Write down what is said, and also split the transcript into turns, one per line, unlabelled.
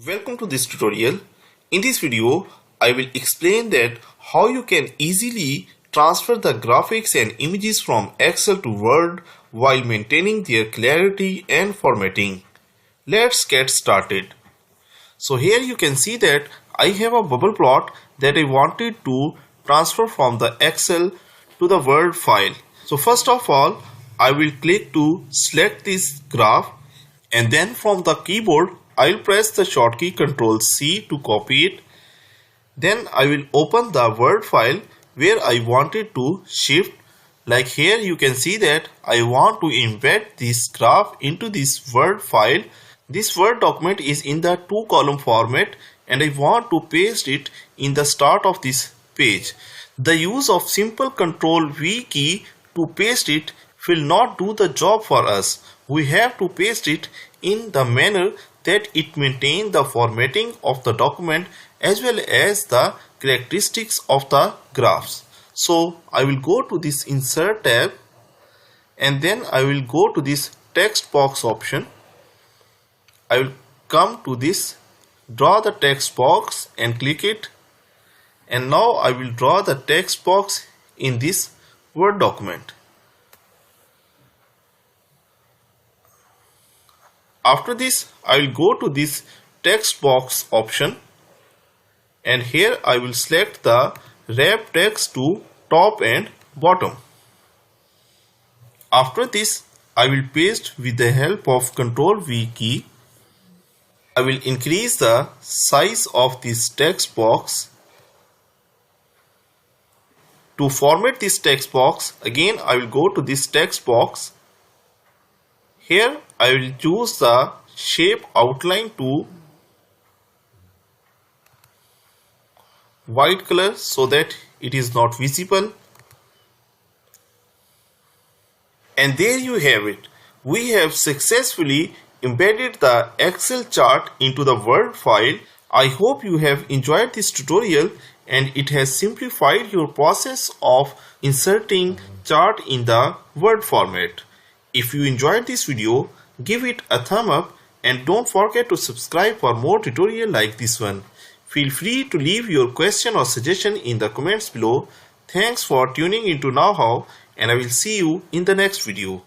Welcome to this tutorial. In this video, I will explain that how you can easily transfer the graphics and images from Excel to Word while maintaining their clarity and formatting. Let's get started. So here you can see that I have a bubble plot that I wanted to transfer from the Excel to the Word file. So first of all, I will click to select this graph, and then from the keyboard I'll press the shortcut Ctrl C to copy it. Then I will open the Word file where I wanted to shift. Like here you can see that I want to embed this graph into this Word file. This Word document is in the 2-column format and I want to paste it in the start of this page. The use of simple Ctrl V key to paste it will not do the job for us. We have to paste it in the manner that it maintains the formatting of the document as well as the characteristics of the graphs. So I will go to this insert tab and then I will go to this text box option. I will come to this draw the text box and click it, and now I will draw the text box in this Word document. After this, I will go to this text box option and here I will select the wrap text to top and bottom. After this, I will paste with the help of Ctrl V key. I will increase the size of this text box. To format this text box, again I will go to this text box. Here I will choose the shape outline to white color so that it is not visible. And there you have it. We have successfully embedded the Excel chart into the Word file. I hope you have enjoyed this tutorial and it has simplified your process of inserting chart in the Word format. If you enjoyed this video, give it a thumb up and don't forget to subscribe for more tutorials like this one. Feel free to leave your question or suggestion in the comments below. Thanks for tuning into Know How, and I will see you in the next video.